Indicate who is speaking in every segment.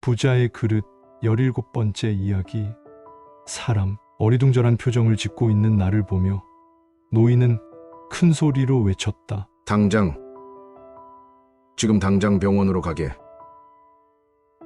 Speaker 1: 부자의 그릇 17번째 이야기. 사람, 어리둥절한 표정을 짓고 있는 나를 보며 노인은 큰 소리로 외쳤다.
Speaker 2: 지금 당장 병원으로 가게.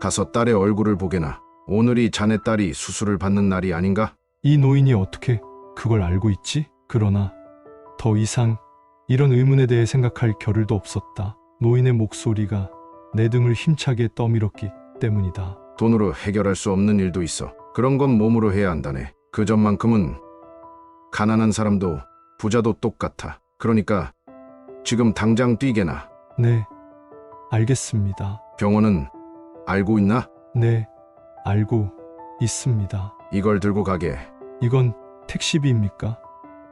Speaker 2: 가서 딸의 얼굴을 보게나. 오늘이 자네 딸이 수술을 받는 날이 아닌가?
Speaker 1: 이 노인이 어떻게 그걸 알고 있지? 그러나 더 이상 이런 의문에 대해 생각할 겨를도 없었다. 노인의 목소리가 내 등을 힘차게 떠밀었기 때문이다.
Speaker 2: 돈으로 해결할 수 없는 일도 있어. 그런 건 몸으로 해야 한다네. 그 점만큼은 가난한 사람도 부자도 똑같아. 그러니까 지금 당장 뛰게나.
Speaker 1: 네, 알겠습니다.
Speaker 2: 병원은 알고 있나?
Speaker 1: 네, 알고 있습니다.
Speaker 2: 이걸 들고 가게.
Speaker 1: 이건 택시비입니까?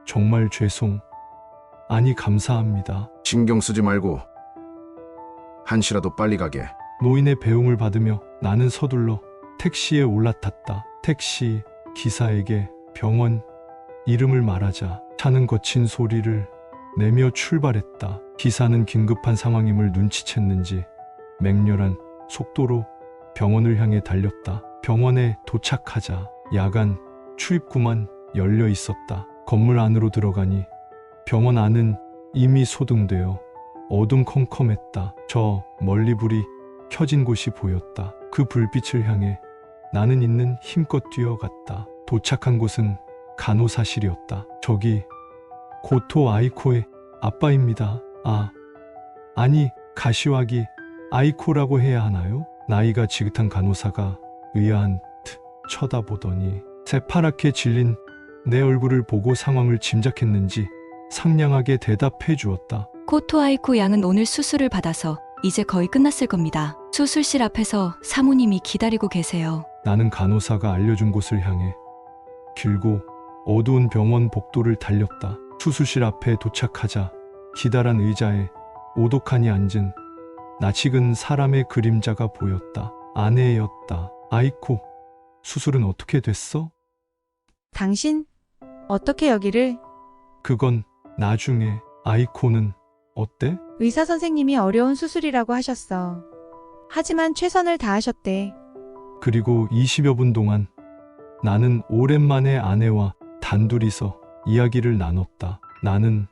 Speaker 1: 정말 아니 감사합니다.
Speaker 2: 신경 쓰지 말고 한시라도 빨리 가게.
Speaker 1: 노인의 배웅을 받으며 나는 서둘러 택시에 올라탔다. 택시 기사에게 병원 이름을 말하자 차는 거친 소리를 내며 출발했다. 기사는 긴급한 상황임을 눈치챘는지 맹렬한 속도로 병원을 향해 달렸다. 병원에 도착하자 야간 출입구만 열려 있었다. 건물 안으로 들어가니 병원 안은 이미 소등되어 어둠컴컴했다. 저 멀리 불이 켜진 곳이 보였다. 그 불빛을 향해 나는 있는 힘껏 뛰어갔다. 도착한 곳은 간호사실이었다. 저기 고토 아이코의 아빠입니다. 아니 가시와기 아이코라고 해야 하나요? 나이가 지긋한 간호사가 의아한 듯 쳐다보더니 새파랗게 질린 내 얼굴을 보고 상황을 짐작했는지 상냥하게 대답해 주었다.
Speaker 3: 고토 아이코 양은 오늘 수술을 받아서 이제 거의 끝났을 겁니다. 수술실 앞에서 사모님이 기다리고 계세요.
Speaker 1: 나는 간호사가 알려준 곳을 향해 길고 어두운 병원 복도를 달렸다. 수술실 앞에 도착하자 기다란 의자에 오독하니 앉은 낯익은 사람의 그림자가 보였다. 아내였다. 아이코, 수술은 어떻게 됐어?
Speaker 4: 당신, 어떻게 여기를?
Speaker 1: 그건 나중에. 아이코는 어때?
Speaker 4: 의사 선생님이 어려운 수술이라고 하셨어. 하지만 최선을 다하셨대.
Speaker 1: 그리고 20여 분 동안 나는 오랜만에 아내와 단둘이서 이야기를 나눴다. 나는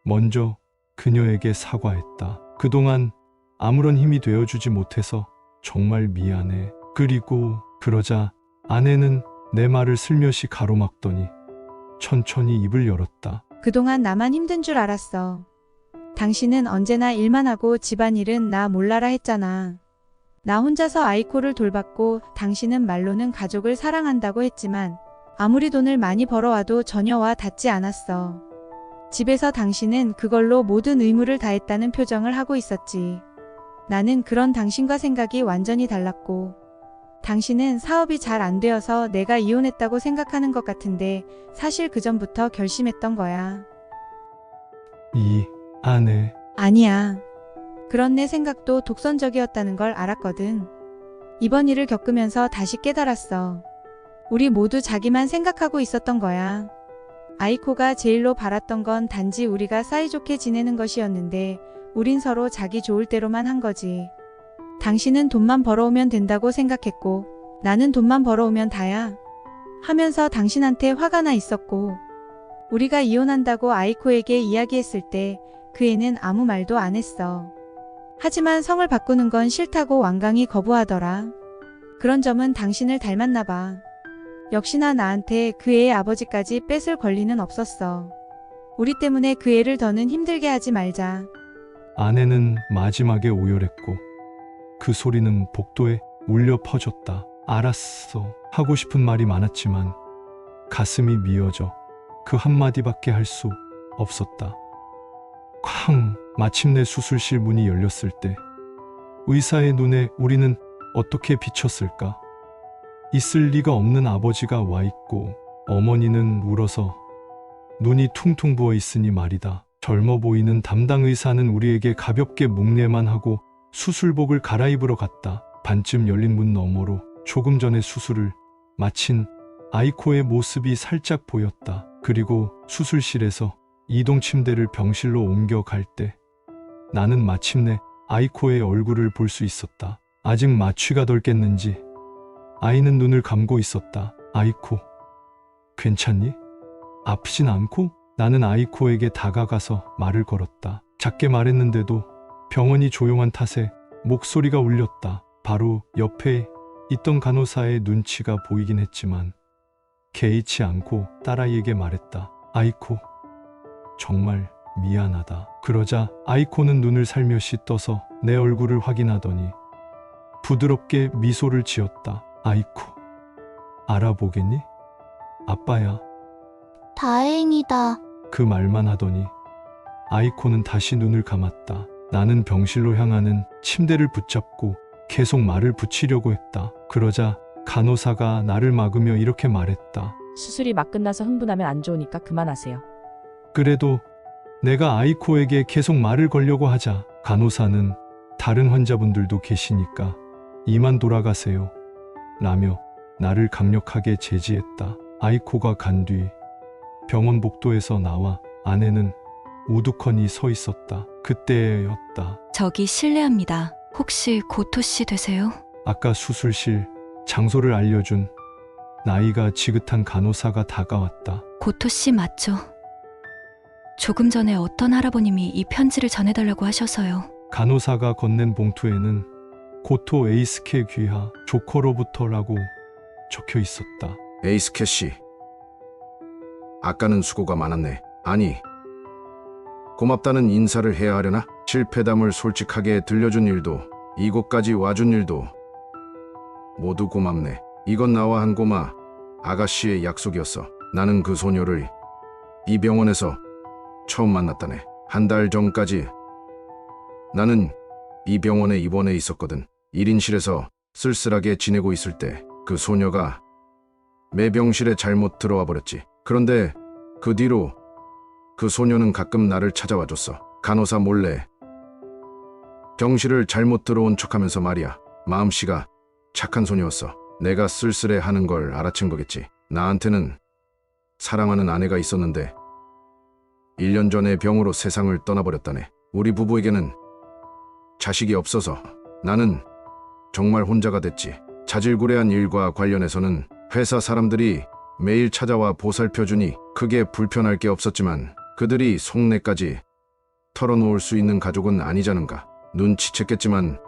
Speaker 1: 먼저 그녀에게 사과했다. 그동안 아무런 힘이 되어주지 못해서 정말 미안해. 그리고 그러자 아내는 내 말을 슬며시 가로막더니 천천히 입을 열었다.
Speaker 4: 그동안 나만 힘든 줄 알았어. 당신은 언제나 일만 하고 집안일은 나 몰라라 했잖아. 나 혼자서 아이코를 돌봤고 당신은 말로는 가족을 사랑한다고 했지만 아무리 돈을 많이 벌어와도 전혀 와 닿지 않았어. 집에서 당신은 그걸로 모든 의무를 다했다는 표정을 하고 있었지. 나는 그런 당신과 생각이 완전히 달랐고 당신은 사업이 잘 안 되어서 내가 이혼했다고 생각하는 것 같은데 사실 그전부터 결심했던 거야.
Speaker 1: 이 아내.
Speaker 4: 아니야. 그런 내 생각도 독선적이었다는 걸 알았거든. 이번 일을 겪으면서 다시 깨달았어. 우리 모두 자기만 생각하고 있었던 거야. 아이코가 제일로 바랐던 건 단지 우리가 사이좋게 지내는 것이었는데 우린 서로 자기 좋을 대로만 한 거지. 당신은 돈만 벌어오면 된다고 생각했고 나는 돈만 벌어오면 다야. 하면서 당신한테 화가 나 있었고 우리가 이혼한다고 아이코에게 이야기했을 때 그 애는 아무 말도 안 했어. 하지만 성을 바꾸는 건 싫다고 완강히 거부하더라. 그런 점은 당신을 닮았나 봐. 역시나 나한테 그 애의 아버지까지 뺏을 권리는 없었어. 우리 때문에 그 애를 더는 힘들게 하지 말자.
Speaker 1: 아내는 마지막에 오열했고 그 소리는 복도에 울려 퍼졌다. 알았어. 하고 싶은 말이 많았지만 가슴이 미어져 그 한마디밖에 할 수 없었다. 쾅! 마침내 수술실 문이 열렸을 때 의사의 눈에 우리는 어떻게 비쳤을까? 있을 리가 없는 아버지가 와 있고 어머니는 울어서 눈이 퉁퉁 부어 있으니 말이다. 젊어 보이는 담당 의사는 우리에게 가볍게 묵례만 하고 수술복을 갈아입으러 갔다. 반쯤 열린 문 너머로 조금 전에 수술을 마친 아이코의 모습이 살짝 보였다. 그리고 수술실에서 이동 침대를 병실로 옮겨갈 때 나는 마침내 아이코의 얼굴을 볼 수 있었다. 아직 마취가 덜 깼는지 아이는 눈을 감고 있었다. 아이코, 괜찮니? 아프진 않고? 나는 아이코에게 다가가서 말을 걸었다. 작게 말했는데도 병원이 조용한 탓에 목소리가 울렸다. 바로 옆에 있던 간호사의 눈치가 보이긴 했지만 개의치 않고 딸아이에게 말했다. 아이코, 정말 미안하다. 그러자 아이코는 눈을 살며시 떠서 내 얼굴을 확인하더니 부드럽게 미소를 지었다. 아이코, 알아보겠니? 아빠야.
Speaker 5: 다행이다.
Speaker 1: 그 말만 하더니 아이코는 다시 눈을 감았다. 나는 병실로 향하는 침대를 붙잡고 계속 말을 붙이려고 했다. 그러자 간호사가 나를 막으며 이렇게 말했다.
Speaker 6: 수술이 막 끝나서 흥분하면 안 좋으니까 그만하세요.
Speaker 1: 그래도 내가 아이코에게 계속 말을 걸려고 하자 간호사는 다른 환자분들도 계시니까 이만 돌아가세요. 라며 나를 강력하게 제지했다. 아이코가 간 뒤 병원 복도에서 나와 아내는 우두커니 서 있었다. 그때였다.
Speaker 3: 저기 실례합니다. 혹시 고토 씨 되세요?
Speaker 1: 아까 수술실 장소를 알려준 나이가 지긋한 간호사가 다가왔다.
Speaker 3: 고토 씨 맞죠? 조금 전에 어떤 할아버님이 이 편지를 전해달라고 하셔서요.
Speaker 1: 간호사가 건넨 봉투에는 고토 에이스케 귀하 조커로부터라고 적혀 있었다.
Speaker 2: 에이스케 씨. 아까는 수고가 많았네. 아니, 고맙다는 인사를 해야 하려나? 실패담을 솔직하게 들려준 일도, 이곳까지 와준 일도 모두 고맙네. 이건 나와 한 고마 아가씨의 약속이었어. 나는 그 소녀를 이 병원에서 처음 만났다네. 한 달 전까지 나는 이 병원에 입원해 있었거든. 1인실에서 쓸쓸하게 지내고 있을 때 그 소녀가 내 병실에 잘못 들어와 버렸지. 그런데 그 뒤로 그 소녀는 가끔 나를 찾아와 줬어. 간호사 몰래 병실을 잘못 들어온 척하면서 말이야. 마음씨가 착한 소녀였어. 내가 쓸쓸해하는 걸 알아챈 거겠지. 나한테는 사랑하는 아내가 있었는데 1년 전에 병으로 세상을 떠나버렸다네. 우리 부부에게는 자식이 없어서 나는 정말 혼자가 됐지. 자질구레한 일과 관련해서는 회사 사람들이 매일 찾아와 보살펴주니 크게 불편할 게 없었지만 그들이 속내까지 털어놓을 수 있는 가족은 아니자는가. 눈치챘겠지만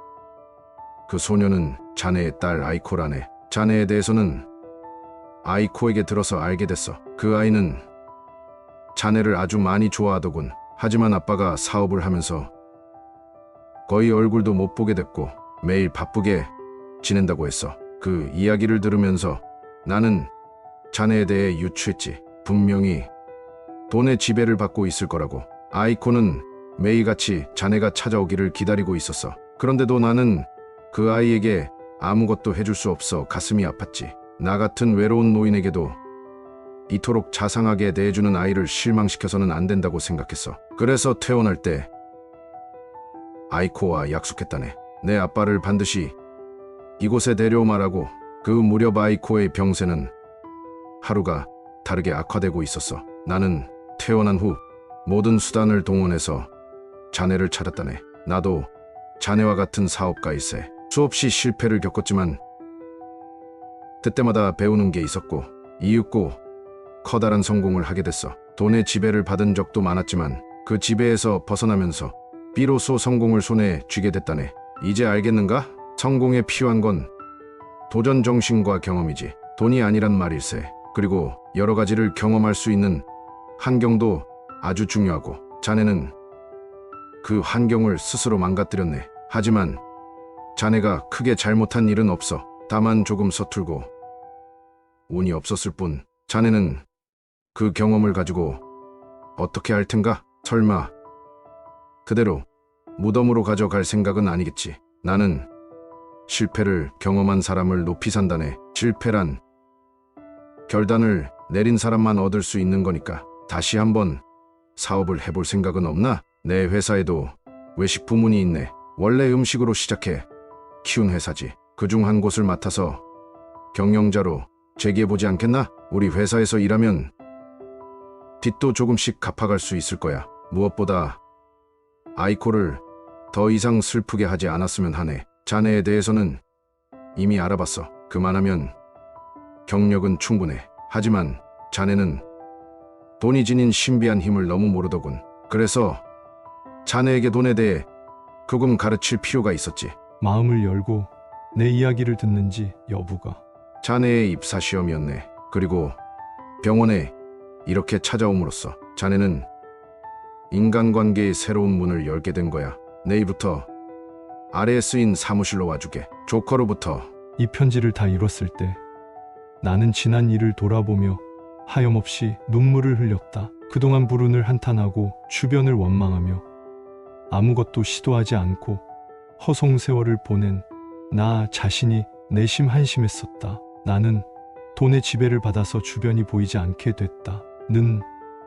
Speaker 2: 그 소녀는 자네의 딸 아이코라네. 자네에 대해서는 아이코에게 들어서 알게 됐어. 그 아이는 자네를 아주 많이 좋아하더군. 하지만 아빠가 사업을 하면서 거의 얼굴도 못 보게 됐고 매일 바쁘게 지낸다고 했어. 그 이야기를 들으면서 나는 자네에 대해 유추했지. 분명히 돈의 지배를 받고 있을 거라고. 아이코는 매일같이 자네가 찾아오기를 기다리고 있었어. 그런데도 나는 그 아이에게 아무것도 해줄 수 없어 가슴이 아팠지. 나 같은 외로운 노인에게도 이토록 자상하게 대해주는 아이를 실망시켜서는 안 된다고 생각했어. 그래서 퇴원할 때 아이코와 약속했다네. 내 아빠를 반드시 이곳에 데려오마라고. 그 무렵 아이코의 병세는 하루가 다르게 악화되고 있었어. 나는 퇴원한 후 모든 수단을 동원해서 자네를 찾았다네. 나도 자네와 같은 사업가일세. 수없이 실패를 겪었지만 그때마다 배우는 게 있었고 이윽고 커다란 성공을 하게 됐어. 돈의 지배를 받은 적도 많았지만 그 지배에서 벗어나면서 비로소 성공을 손에 쥐게 됐다네. 이제 알겠는가? 성공에 필요한 건 도전 정신과 경험이지 돈이 아니란 말일세. 그리고 여러 가지를 경험할 수 있는 환경도 아주 중요하고 자네는 그 환경을 스스로 망가뜨렸네. 하지만 자네가 크게 잘못한 일은 없어. 다만 조금 서툴고 운이 없었을 뿐. 자네는 그 경험을 가지고 어떻게 할 텐가? 설마 그대로 무덤으로 가져갈 생각은 아니겠지. 나는 실패를 경험한 사람을 높이 산다네. 실패란 결단을 내린 사람만 얻을 수 있는 거니까. 다시 한번 사업을 해볼 생각은 없나? 내 회사에도 외식 부문이 있네. 원래 음식으로 시작해 키운 회사지. 그중 한 곳을 맡아서 경영자로 재기해보지 않겠나? 우리 회사에서 일하면 빚도 조금씩 갚아갈 수 있을 거야. 무엇보다 아이코를 더 이상 슬프게 하지 않았으면 하네. 자네에 대해서는 이미 알아봤어. 그만하면 경력은 충분해. 하지만 자네는 돈이 지닌 신비한 힘을 너무 모르더군. 그래서 자네에게 돈에 대해 조금 가르칠 필요가 있었지.
Speaker 1: 마음을 열고 내 이야기를 듣는지 여부가
Speaker 2: 자네의 입사시험이었네. 그리고 병원에 이렇게 찾아옴으로써 자네는 인간관계의 새로운 문을 열게 된 거야. 내일부터 아래에 쓰인 사무실로 와주게. 조커로부터.
Speaker 1: 이 편지를 다 읽었을 때 나는 지난 일을 돌아보며 하염없이 눈물을 흘렸다. 그동안 불운을 한탄하고 주변을 원망하며 아무것도 시도하지 않고 허송세월을 보낸 나 자신이 내심 한심했었다. 나는 돈의 지배를 받아서 주변이 보이지 않게 됐다. 는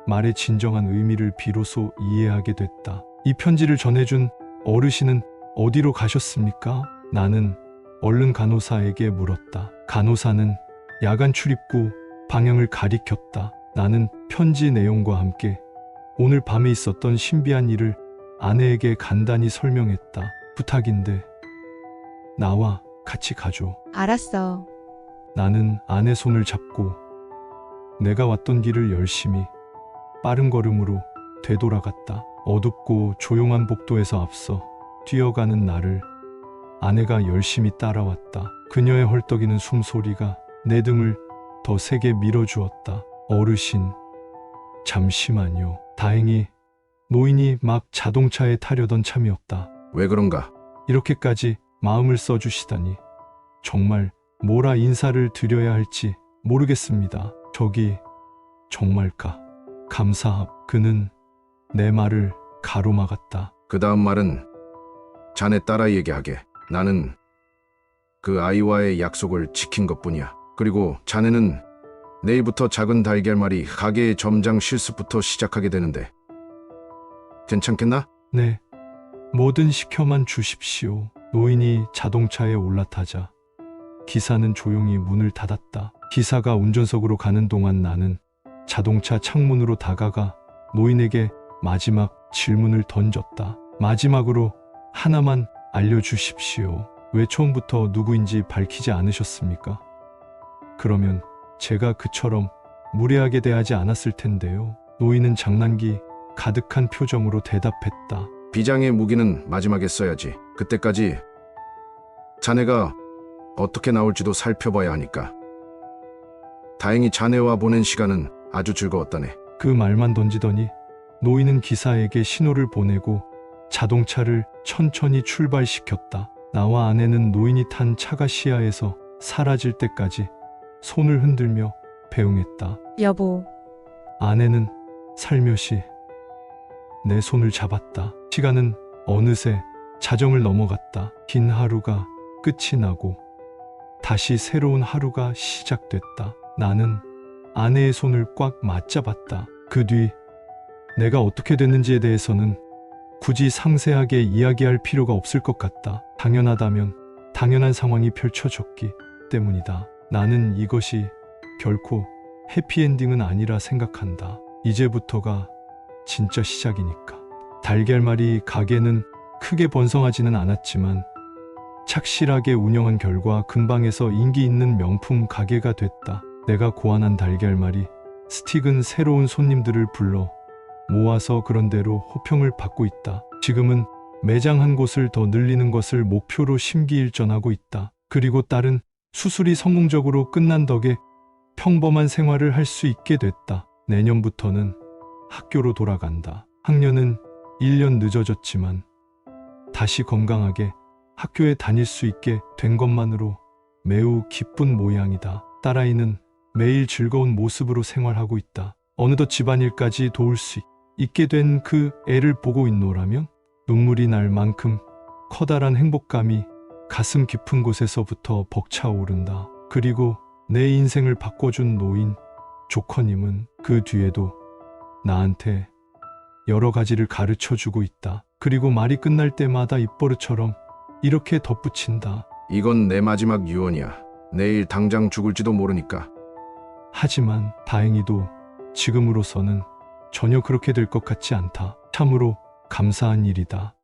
Speaker 1: 말의 진정한 의미를 비로소 이해하게 됐다. 이 편지를 전해준 어르신은 어디로 가셨습니까? 나는 얼른 간호사에게 물었다. 간호사는 야간 출입구 방향을 가리켰다. 나는 편지 내용과 함께 오늘 밤에 있었던 신비한 일을 아내에게 간단히 설명했다. 부탁인데 나와 같이 가줘.
Speaker 4: 알았어.
Speaker 1: 나는 아내 손을 잡고 내가 왔던 길을 열심히 빠른 걸음으로 되돌아갔다. 어둡고 조용한 복도에서 앞서 뛰어가는 나를 아내가 열심히 따라왔다. 그녀의 헐떡이는 숨소리가 내 등을 더 세게 밀어주었다. 어르신, 잠시만요. 다행히 노인이 막 자동차에 타려던 참이었다.
Speaker 2: 왜 그런가?
Speaker 1: 이렇게까지 마음을 써주시다니 정말 뭐라 인사를 드려야 할지 모르겠습니다. 저기 정말까? 감사합. 그는 내 말을 가로막았다.
Speaker 2: 그 다음 말은 자네 딸아이에게 하게. 나는 그 아이와의 약속을 지킨 것뿐이야. 그리고 자네는 내일부터 작은 달걀말이 가게의 점장 실습부터 시작하게 되는데 괜찮겠나?
Speaker 1: 네, 뭐든 시켜만 주십시오. 노인이 자동차에 올라타자 기사는 조용히 문을 닫았다. 기사가 운전석으로 가는 동안 나는 자동차 창문으로 다가가 노인에게 마지막 질문을 던졌다. 마지막으로 하나만 알려주십시오. 왜 처음부터 누구인지 밝히지 않으셨습니까? 그러면 제가 그처럼 무례하게 대하지 않았을 텐데요. 노인은 장난기 가득한 표정으로 대답했다.
Speaker 2: 비장의 무기는 마지막에 써야지. 그때까지 자네가 어떻게 나올지도 살펴봐야 하니까. 다행히 자네와 보낸 시간은 아주 즐거웠다네.
Speaker 1: 그 말만 던지더니 노인은 기사에게 신호를 보내고 자동차를 천천히 출발시켰다. 나와 아내는 노인이 탄 차가 시야에서 사라질 때까지 손을 흔들며 배웅했다.
Speaker 4: 여보,
Speaker 1: 아내는 살며시 내 손을 잡았다. 시간은 어느새 자정을 넘어갔다. 긴 하루가 끝이 나고 다시 새로운 하루가 시작됐다. 나는 아내의 손을 꽉 맞잡았다. 그 뒤 내가 어떻게 됐는지에 대해서는 굳이 상세하게 이야기할 필요가 없을 것 같다. 당연하다면 당연한 상황이 펼쳐졌기 때문이다. 나는 이것이 결코 해피엔딩은 아니라 생각한다. 이제부터가 진짜 시작이니까. 달걀말이 가게는 크게 번성하지는 않았지만 착실하게 운영한 결과 근방에서 인기 있는 명품 가게가 됐다. 내가 고안한 달걀말이 스틱은 새로운 손님들을 불러 모아서 그런대로 호평을 받고 있다. 지금은 매장 한 곳을 더 늘리는 것을 목표로 심기일전하고 있다. 그리고 딸은 수술이 성공적으로 끝난 덕에 평범한 생활을 할 수 있게 됐다. 내년부터는 학교로 돌아간다. 학년은 1년 늦어졌지만 다시 건강하게 학교에 다닐 수 있게 된 것만으로 매우 기쁜 모양이다. 딸아이는 매일 즐거운 모습으로 생활하고 있다. 어느덧 집안일까지 도울 수 있게 된 그 애를 보고 있노라면 눈물이 날 만큼 커다란 행복감이 가슴 깊은 곳에서부터 벅차오른다. 그리고 내 인생을 바꿔준 노인 조커님은 그 뒤에도 나한테 여러 가지를 가르쳐주고 있다. 그리고 말이 끝날 때마다 입버릇처럼 이렇게 덧붙인다.
Speaker 2: 이건 내 마지막 유언이야. 내일 당장 죽을지도 모르니까.
Speaker 1: 하지만 다행히도 지금으로서는 전혀 그렇게 될 것 같지 않다. 참으로 감사한 일이다.